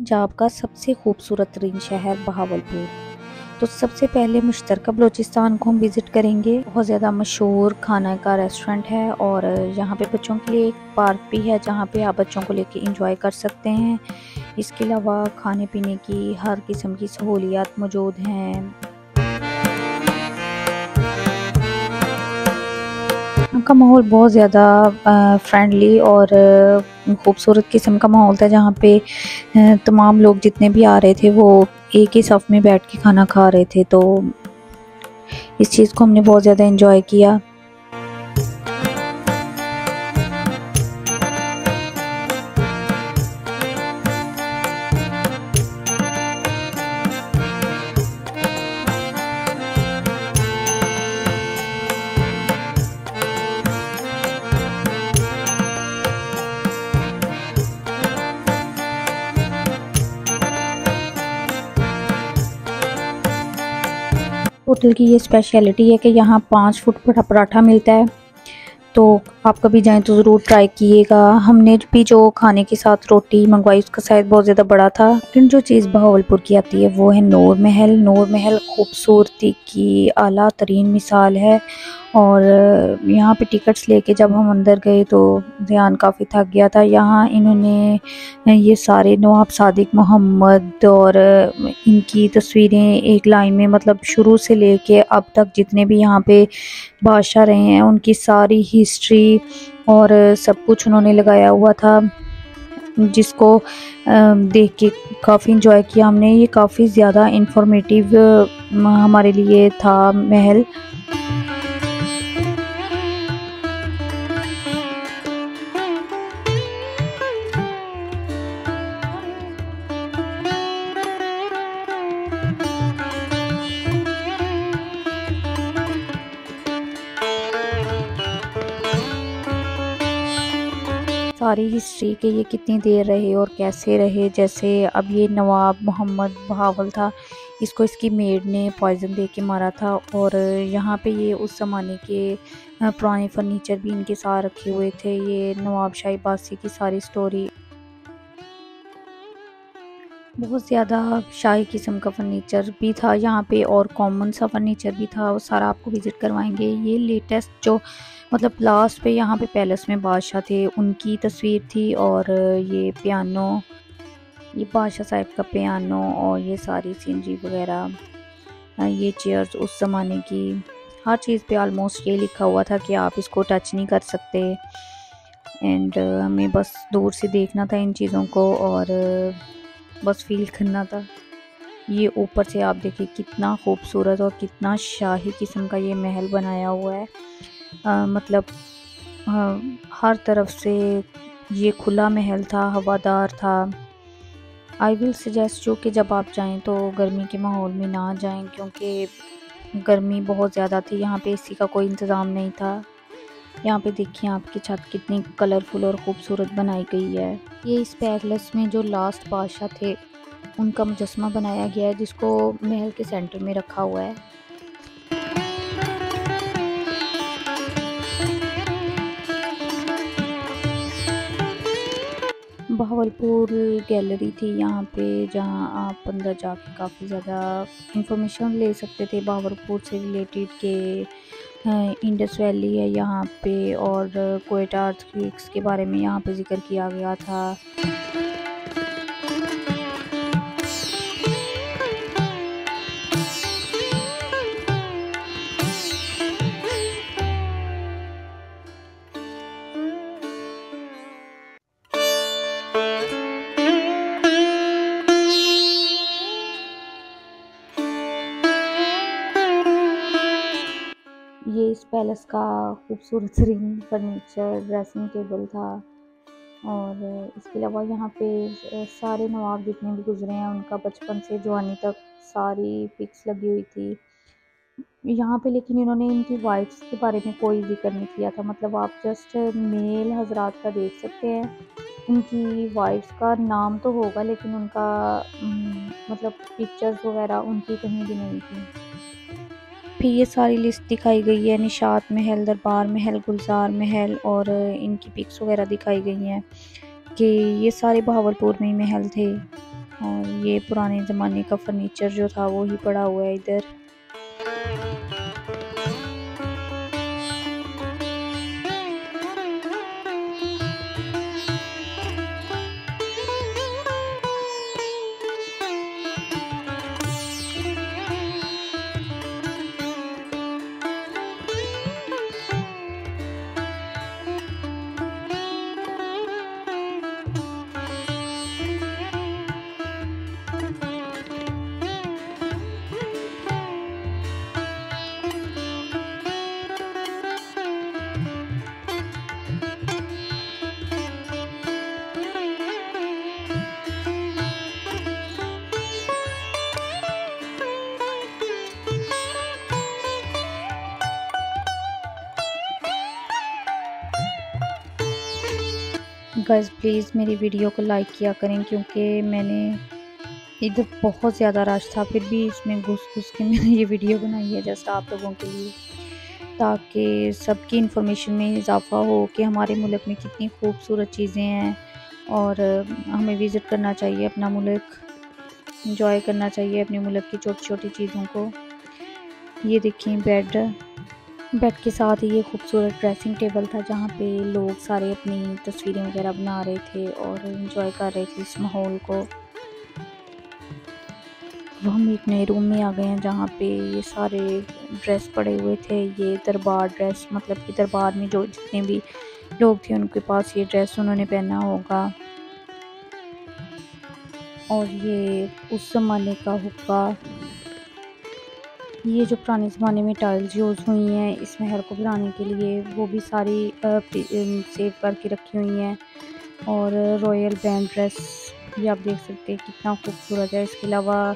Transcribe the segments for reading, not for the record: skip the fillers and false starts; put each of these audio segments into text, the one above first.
पंजाब का सबसे खूबसूरत तरीन शहर बहावलपुर। तो सबसे पहले मुश्तरका बलूचिस्तान को हम विज़िट करेंगे। बहुत ज़्यादा मशहूर खाना का रेस्टोरेंट है और यहाँ पे बच्चों के लिए एक पार्क भी है जहाँ पे आप बच्चों को लेके इंजॉय कर सकते हैं। इसके अलावा खाने पीने की हर किस्म की सहूलियात मौजूद हैं। का माहौल बहुत ज़्यादा फ्रेंडली और ख़ूबसूरत किस्म का माहौल था जहाँ पे तमाम लोग जितने भी आ रहे थे वो एक ही सफ़ में बैठ के खाना खा रहे थे। तो इस चीज़ को हमने बहुत ज़्यादा एंजॉय किया। होटल की ये स्पेशलिटी है कि यहाँ 5 फुट बड़ा पराठा मिलता है। तो आप कभी जाएं तो ज़रूर ट्राई कीजिएगा। हमने भी जो खाने के साथ रोटी मंगवाई उसका साइज़ बहुत ज़्यादा बड़ा था। लेकिन जो चीज़ बहावलपुर की आती है वो है नूर महल। नूर महल खूबसूरती की आला तरीन मिसाल है और यहाँ पे टिकट्स लेके जब हम अंदर गए तो ध्यान काफ़ी थक गया था। यहाँ इन्होंने ये सारे नवाब सादिक मोहम्मद और इनकी तस्वीरें एक लाइन में, मतलब शुरू से लेके अब तक जितने भी यहाँ पे बादशाह रहे हैं उनकी सारी हिस्ट्री और सब कुछ उन्होंने लगाया हुआ था, जिसको देख के काफ़ी इंजॉय किया हमने। ये काफ़ी ज़्यादा इंफॉर्मेटिव हमारे लिए था महल। सारी हिस्ट्री के ये कितनी देर रहे और कैसे रहे। जैसे अब ये नवाब मोहम्मद बहावल था, इसको इसकी मेड ने पॉइज़न दे के मारा था और यहाँ पे ये उस ज़माने के पुराने फर्नीचर भी इनके साथ रखे हुए थे। ये नवाब शाही बासी की सारी स्टोरी। बहुत ज़्यादा शाही किस्म का फर्नीचर भी था यहाँ पे और कॉमन सा फर्नीचर भी था, वो सारा आपको विज़िट करवाएंगे। ये लेटेस्ट जो मतलब लास्ट पे यहाँ पे पैलेस में बादशाह थे उनकी तस्वीर थी और ये पियानो, ये बादशाह साहब का पियानो और ये सारी सीनरी वगैरह, ये चेयर्स उस ज़माने की। हर चीज़ पे ऑलमोस्ट ये लिखा हुआ था कि आप इसको टच नहीं कर सकते एंड हमें बस दूर से देखना था इन चीज़ों को और बस फील करना था। ये ऊपर से आप देखिए कितना खूबसूरत और कितना शाही किस्म का ये महल बनाया हुआ है। मतलब हर तरफ से ये खुला महल था, हवादार था। आई विल सजेस्ट जो कि जब आप जाएं तो गर्मी के माहौल में ना जाएं क्योंकि गर्मी बहुत ज़्यादा थी। यहाँ पे एसी का कोई इंतज़ाम नहीं था। यहाँ पे देखिए आपकी छत कितनी कलरफुल और ख़ूबसूरत बनाई गई है। ये इस पैलेस में जो लास्ट बादशाह थे उनका मुजस्समा बनाया गया है जिसको महल के सेंटर में रखा हुआ है। बहावलपुर गैलरी थी यहाँ पे जहाँ आप अंदर जाके काफ़ी ज़्यादा इंफॉर्मेशन ले सकते थे बहावलपुर से रिलेटेड के इंडस वैली है यहाँ पे और क्वेटा अर्थक्वेक्स के बारे में यहाँ पे जिक्र किया गया था। ये इस पैलेस का खूबसूरत तरीन फर्नीचर ड्रेसिंग टेबल था और इसके अलावा यहाँ पे सारे नवाब जितने भी गुजरे हैं उनका बचपन से जवानी तक सारी पिक्स लगी हुई थी यहाँ पे। लेकिन इन्होंने इनकी वाइफ्स के बारे में कोई जिक्र नहीं किया था। मतलब आप जस्ट मेल हजरात का देख सकते हैं, उनकी वाइफ्स का नाम तो होगा लेकिन उनका मतलब पिक्चर्स वगैरह उनकी कहीं भी नहीं थी। फिर ये सारी लिस्ट दिखाई गई है, निशात महल, दरबार महल, गुलजार महल और इनकी पिक्स वगैरह दिखाई गई हैं कि ये सारे बहावलपुर में ही महल थे। और ये पुराने ज़माने का फर्नीचर जो था वो ही पड़ा हुआ है इधर। गाइस प्लीज़ मेरी वीडियो को लाइक किया करें, क्योंकि मैंने इधर बहुत ज़्यादा रश था, फिर भी इसमें घुस के मैंने ये वीडियो बनाई है जस्ट आप लोगों के लिए, ताकि सबकी इन्फॉर्मेशन में इजाफ़ा हो कि हमारे मुल्क में कितनी खूबसूरत चीज़ें हैं और हमें विज़िट करना चाहिए अपना मुल्क, इंजॉय करना चाहिए अपने मुल्क की छोटी छोटी चीज़ों को। ये देखिए बेड के साथ ये खूबसूरत ड्रेसिंग टेबल था जहाँ पे लोग सारे अपनी तस्वीरें वगैरह बना रहे थे और एंजॉय कर रहे थे इस माहौल को। अब हम एक नए रूम में आ गए हैं जहाँ पे ये सारे ड्रेस पड़े हुए थे। ये दरबार ड्रेस, मतलब कि दरबार में जो जितने भी लोग थे उनके पास ये ड्रेस उन्होंने पहना होगा। और ये उस ज़माने का हुक्का, ये जो पुराने ज़माने में टाइल्स यूज़ हुई हैं इस महल को बनाने के लिए, वो भी सारी सेव करके रखी हुई हैं। और रॉयल बैंड ड्रेस ये आप देख सकते हैं कितना खूबसूरत है। इसके अलावा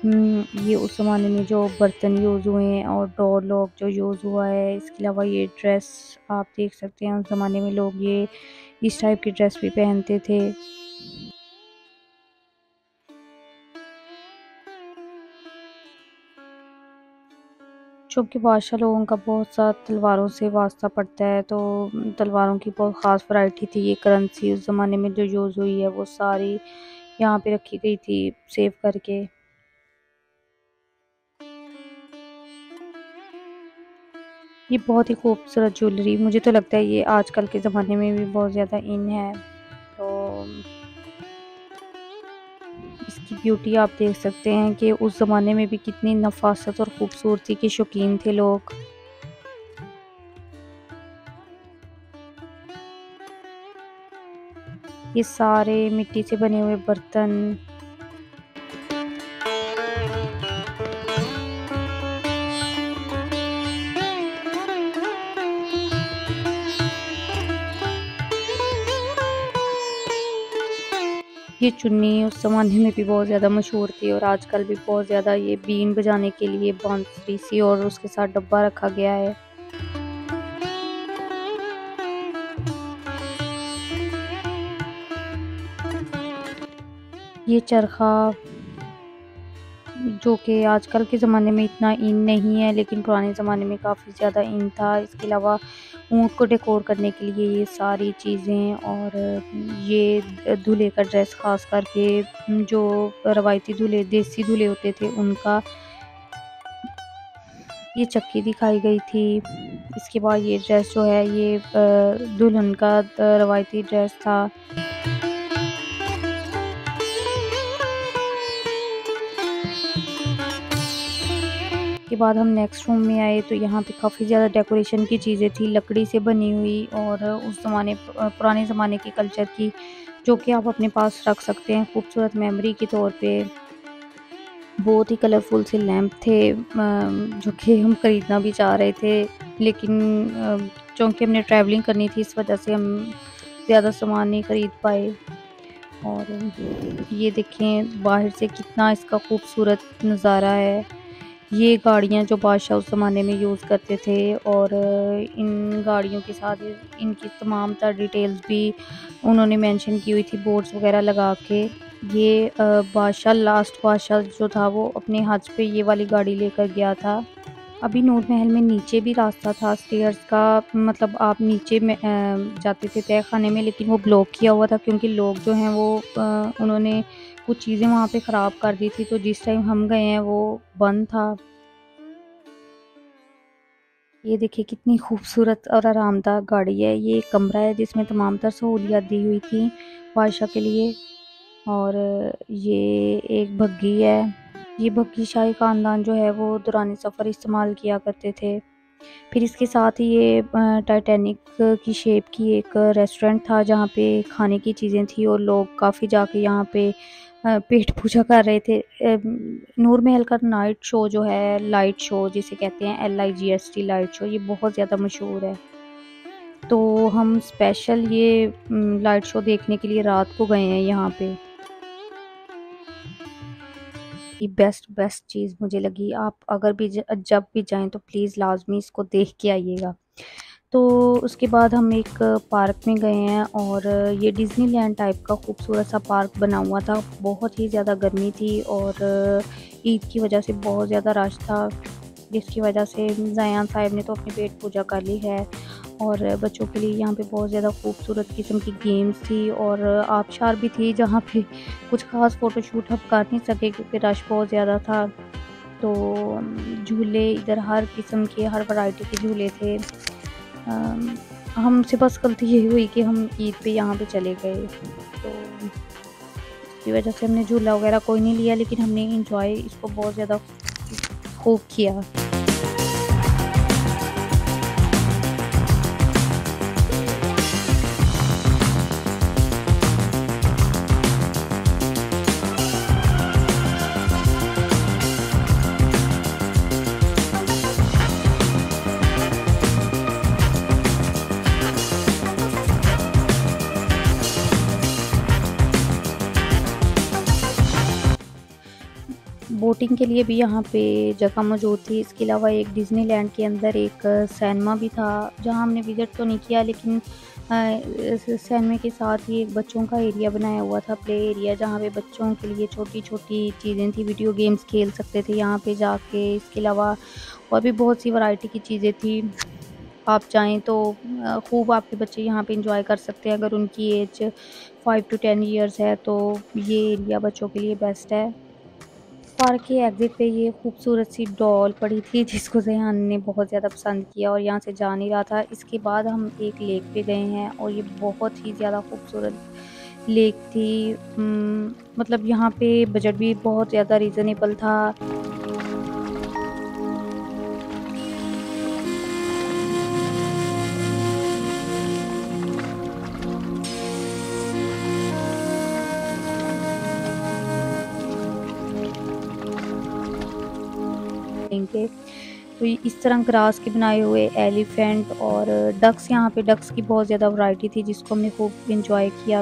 ये उस ज़माने में जो बर्तन यूज़ हुए हैं और डोर लॉक जो यूज़ हुआ है। इसके अलावा ये ड्रेस आप देख सकते हैं उस ज़माने में लोग ये इस टाइप की ड्रेस भी पहनते थे। चूँकि बादशाह लोगों का बहुत सा तलवारों से वास्ता पड़ता है, तो तलवारों की बहुत ख़ास वैरायटी थी। ये करेंसी उस ज़माने में जो यूज़ हुई है वो सारी यहाँ पे रखी गई थी सेव करके। ये बहुत ही खूबसूरत ज्वेलरी, मुझे तो लगता है ये आजकल के ज़माने में भी बहुत ज़्यादा इन है। तो इसकी ब्यूटी आप देख सकते हैं कि उस ज़माने में भी कितनी नफासत और ख़ूबसूरती के शौकीन थे लोग। ये सारे मिट्टी से बने हुए बर्तन, ये चुन्नी उस ज़माने में भी बहुत ज़्यादा मशहूर थी और आजकल भी बहुत ज़्यादा। ये बीन बजाने के लिए बांसुरी सी और उसके साथ डब्बा रखा गया है। ये चरखा जो कि आजकल के ज़माने में इतना इन नहीं है, लेकिन पुराने ज़माने में काफ़ी ज़्यादा इन था। इसके अलावा ऊँट को डेकोर करने के लिए ये सारी चीज़ें, और ये दूल्हे का ड्रेस ख़ास करके जो रवायती दूल्हे देसी दूल्हे होते थे उनका, ये चक्की दिखाई गई थी। इसके बाद ये ड्रेस जो है ये दुल्हन का रवायती ड्रेस था। के बाद हम नेक्स्ट रूम में आए तो यहाँ पे काफ़ी ज़्यादा डेकोरेशन की चीज़ें थी लकड़ी से बनी हुई, और उस ज़माने पुराने ज़माने के कल्चर की, जो कि आप अपने पास रख सकते हैं खूबसूरत मेमोरी के तौर पे। बहुत ही कलरफुल से लैंप थे जो कि हम ख़रीदना भी चाह रहे थे, लेकिन चूँकि हमने ट्रैवलिंग करनी थी इस वजह से हम ज़्यादा सामान नहीं ख़रीद पाए। और ये देखें बाहर से कितना इसका खूबसूरत नज़ारा है। ये गाड़ियाँ जो बादशाह उस ज़माने में यूज़ करते थे, और इन गाड़ियों के साथ इनकी तमाम तर डिटेल्स भी उन्होंने मेंशन की हुई थी बोर्ड्स वगैरह लगा के। ये बादशाह, लास्ट बादशाह जो था वो अपने हज पे ये वाली गाड़ी लेकर गया था। अभी नूर महल में नीचे भी रास्ता था स्टेयर्स का, मतलब आप नीचे में जाते थे तह खाने में, लेकिन वो ब्लॉक किया हुआ था क्योंकि लोग जो हैं वो उन्होंने कुछ चीज़ें वहाँ पे ख़राब कर दी थी, तो जिस टाइम हम गए हैं वो बंद था। ये देखिए कितनी खूबसूरत और आरामदायक गाड़ी है। ये एक कमरा है जिसमें तमाम तर सहूलियात दी हुई थी बादशाह के लिए। और ये एक बग्गी है। ये बग्गी शाही ख़ानदान जो है वो दौरान सफ़र इस्तेमाल किया करते थे। फिर इसके साथ ही ये टाइटैनिक की शेप की एक रेस्टोरेंट था जहाँ पे खाने की चीज़ें थी और लोग काफ़ी जाके यहाँ पे पेट पूजा कर रहे थे। नूर महल का नाइट शो जो है, लाइट शो जिसे कहते हैं, LIGHT लाइट शो, ये बहुत ज़्यादा मशहूर है। तो हम स्पेशल ये लाइट शो देखने के लिए रात को गए हैं यहाँ पे। ये बेस्ट चीज़ मुझे लगी। आप अगर भी जब भी जाएं तो प्लीज़ लाजमी इसको देख के आइएगा। तो उसके बाद हम एक पार्क में गए हैं और ये डिज़नीलैंड टाइप का खूबसूरत सा पार्क बना हुआ था। बहुत ही ज़्यादा गर्मी थी और ईद की वजह से बहुत ज़्यादा रश था, जिसकी वजह से ज़यान साहब ने तो अपनी पेट पूजा कर ली है। और बच्चों के लिए यहाँ पे बहुत ज़्यादा खूबसूरत किस्म की गेम्स थी और आबशार भी थी जहाँ पे कुछ ख़ास फ़ोटोशूट हम कर नहीं सके क्योंकि रश बहुत ज़्यादा था। तो झूले इधर हर किस्म के, हर वैरायटी के झूले थे। हमसे बस गलती यही हुई कि हम ईद पे यहाँ पे चले गए, तो इसकी वजह से हमने झूला वगैरह कोई नहीं लिया, लेकिन हमने एंजॉय इसको बहुत ज़्यादा खूब किया। बोटिंग के लिए भी यहाँ पे जगह मौजूद थी। इसके अलावा एक डिज़नीलैंड के अंदर एक सिनेमा भी था जहाँ हमने विज़िट तो नहीं किया, लेकिन इस सिनेमा के साथ ही एक बच्चों का एरिया बनाया हुआ था, प्ले एरिया, जहाँ पे बच्चों के लिए छोटी-छोटी चीज़ें थी, वीडियो गेम्स खेल सकते थे यहाँ पे जाके। इसके अलावा और भी बहुत सी वैरायटी की चीज़ें थी। आप चाहें तो खूब आपके बच्चे यहाँ पे एंजॉय कर सकते हैं। अगर उनकी एज 5 टू 10 इयर्स है तो ये एरिया बच्चों के लिए बेस्ट है। पार्क के एग्ज़िट पे ये खूबसूरत सी डॉल पड़ी थी जिसको ज़ेहान ने बहुत ज़्यादा पसंद किया और यहाँ से जा नहीं रहा था। इसके बाद हम एक लेक पे गए हैं और ये बहुत ही ज़्यादा खूबसूरत लेक थी। मतलब यहाँ पे बजट भी बहुत ज़्यादा रीज़नेबल था। के तो इस तरह ग्रास के बनाए हुए एलिफेंट और डक्स, यहाँ पे डक्स की बहुत ज़्यादा वैरायटी थी जिसको हमने खूब एंजॉय किया।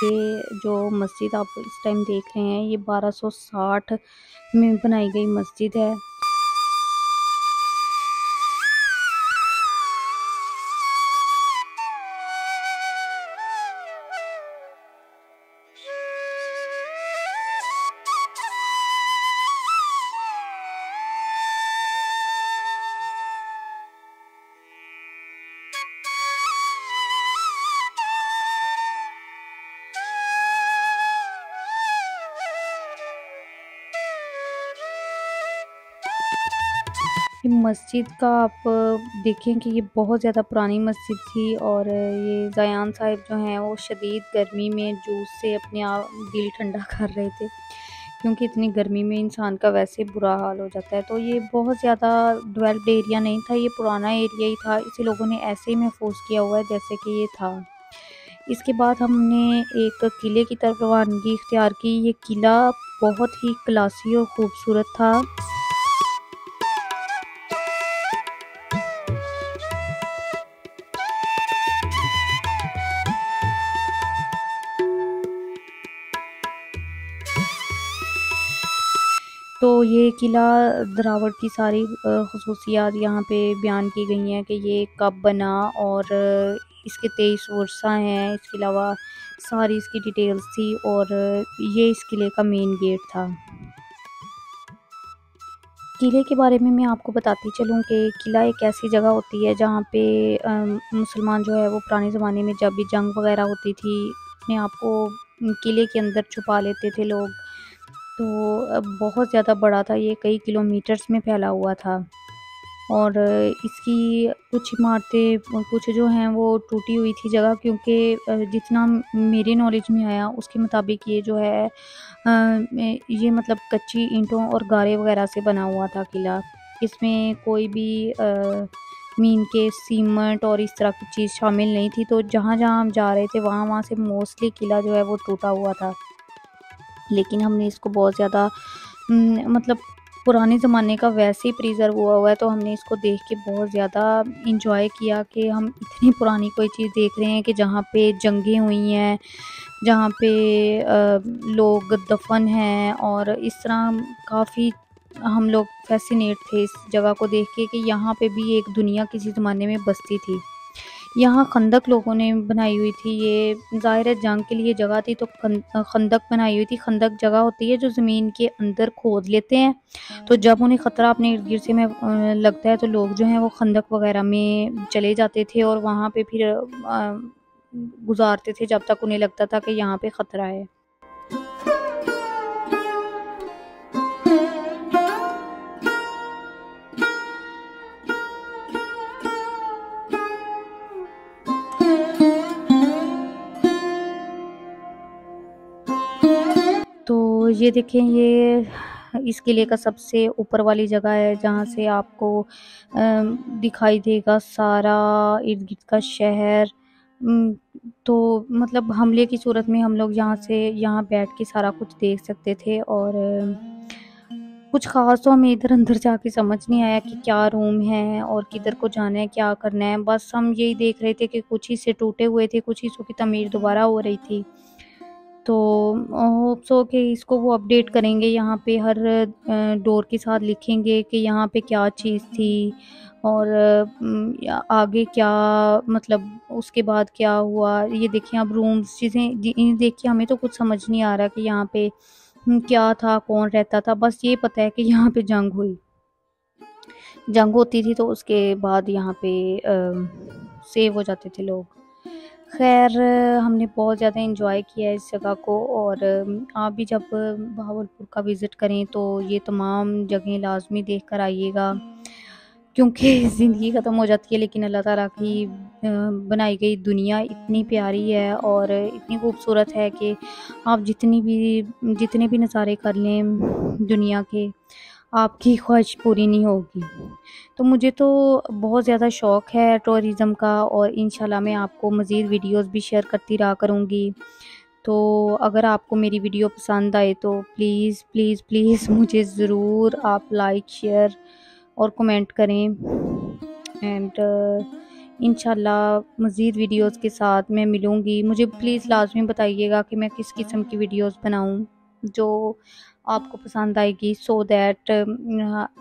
ये जो मस्जिद आप इस टाइम देख रहे हैं ये 1260 में बनाई गई मस्जिद है। मस्जिद का आप देखें कि ये बहुत ज़्यादा पुरानी मस्जिद थी और ये ज़यान साहब जो हैं वो शदीद गर्मी में जूस से अपने आप दिल ठंडा कर रहे थे, क्योंकि इतनी गर्मी में इंसान का वैसे बुरा हाल हो जाता है। तो ये बहुत ज़्यादा डेवलप्ड एरिया नहीं था, ये पुराना एरिया ही था, इसे लोगों ने ऐसे ही महफूज किया हुआ है जैसे कि ये था। इसके बाद हमने एक किले की तरफ रवानगी इख्तियार की। ये किला बहुत ही क्लासी और ख़ूबसूरत था। तो ये किला दरावट की सारी ख़ुसूसियात यहाँ पे बयान की गई हैं कि ये कब बना और इसके 23 वर्षा हैं। इसके अलावा सारी इसकी डिटेल्स थी और ये इस किले का मेन गेट था। किले के बारे में मैं आपको बताती चलूँ कि किला एक ऐसी जगह होती है जहाँ पे मुसलमान जो है वो पुराने ज़माने में जब भी जंग वगैरह होती थी अपने आप को किले के अंदर छुपा लेते थे लोग। तो बहुत ज़्यादा बड़ा था ये, कई किलोमीटर्स में फैला हुआ था। और इसकी कुछ इमारतें कुछ जो हैं वो टूटी हुई थी जगह, क्योंकि जितना मेरी नॉलेज में आया उसके मुताबिक ये जो है ये मतलब कच्ची ईंटों और गारे वगैरह से बना हुआ था किला। इसमें कोई भी मीन के सीमेंट और इस तरह की चीज़ शामिल नहीं थी। तो जहाँ-जहाँ हम जा रहे थे वहाँ-वहाँ से मोस्टली किला जो है वो टूटा हुआ था। लेकिन हमने इसको बहुत ज़्यादा मतलब पुराने ज़माने का वैसे ही प्रिज़र्व हुआ है, तो हमने इसको देख के बहुत ज़्यादा एंजॉय किया कि हम इतनी पुरानी कोई चीज़ देख रहे हैं कि जहाँ पे जंगें हुई हैं, जहाँ पे लोग दफ़न हैं। और इस तरह काफ़ी हम लोग फ़ैसिनेट थे इस जगह को देख के कि यहाँ पे भी एक दुनिया किसी ज़माने में बसती थी। यहाँ खंदक लोगों ने बनाई हुई थी, ये ज़ाहिर है जंग के लिए जगह थी तो खंदक बनाई हुई थी। खंदक जगह होती है जो ज़मीन के अंदर खोद लेते हैं, तो जब उन्हें ख़तरा अपने इर्द-गिर्द से में लगता है तो लोग जो हैं वो खंदक वगैरह में चले जाते थे और वहाँ पे फिर गुज़ारते थे जब तक उन्हें लगता था कि यहाँ पे ख़तरा है। तो ये देखें, ये इस किले का सबसे ऊपर वाली जगह है जहाँ से आपको दिखाई देगा सारा इर्द-गिर्द का शहर। उम, तो मतलब हमले की सूरत में हम लोग यहाँ से यहाँ बैठ के सारा कुछ देख सकते थे। और कुछ ख़ास तो हमें इधर अंदर जाके समझ नहीं आया कि क्या रूम है और किधर को जाना है, क्या करना है। बस हम यही देख रहे थे कि कुछ हिस्से टूटे हुए थे, कुछ हिस्सों की तमीर दोबारा हो रही थी। तो होप्स हो कि इसको वो अपडेट करेंगे, यहाँ पे हर डोर के साथ लिखेंगे कि यहाँ पे क्या चीज़ थी और या आगे क्या, मतलब उसके बाद क्या हुआ। ये देखिए अब रूम्स चीज़ें इन्हें देख के हमें तो कुछ समझ नहीं आ रहा कि यहाँ पे क्या था, कौन रहता था। बस ये पता है कि यहाँ पे जंग होती थी तो उसके बाद यहाँ पे सेव हो जाते थे लोग। ख़ैर हमने बहुत ज़्यादा एंजॉय किया इस जगह को। और आप भी जब बहावलपुर का विज़िट करें तो ये तमाम जगहें लाज़मी देख कर आइएगा, क्योंकि ज़िंदगी ख़त्म हो जाती है लेकिन अल्लाह ताला की बनाई गई दुनिया इतनी प्यारी है और इतनी खूबसूरत है कि आप जितने भी नज़ारे कर लें दुनिया के, आपकी ख्वाहिश पूरी नहीं होगी। तो मुझे तो बहुत ज़्यादा शौक़ है टूरिज़्म का और इंशाल्लाह मैं आपको मज़ीद वीडियोज़ भी शेयर करती रहा करूँगी। तो अगर आपको मेरी वीडियो पसंद आए तो प्लीज़ प्लीज़ प्लीज़ मुझे ज़रूर आप लाइक, शेयर और कमेंट करें। एंड इंशाल्लाह मज़ीद वीडियोज़ के साथ मैं मिलूँगी। मुझे प्लीज़ लाज़मी बताइएगा कि मैं किस किस्म की वीडियोज़ बनाऊँ जो आपको पसंद आएगी, सो दैट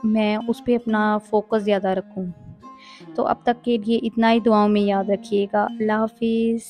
मैं उस पे अपना फ़ोकस ज़्यादा रखूँ। तो अब तक के लिए इतना ही, दुआओं में याद रखिएगा। अल्लाह हाफ़िज़।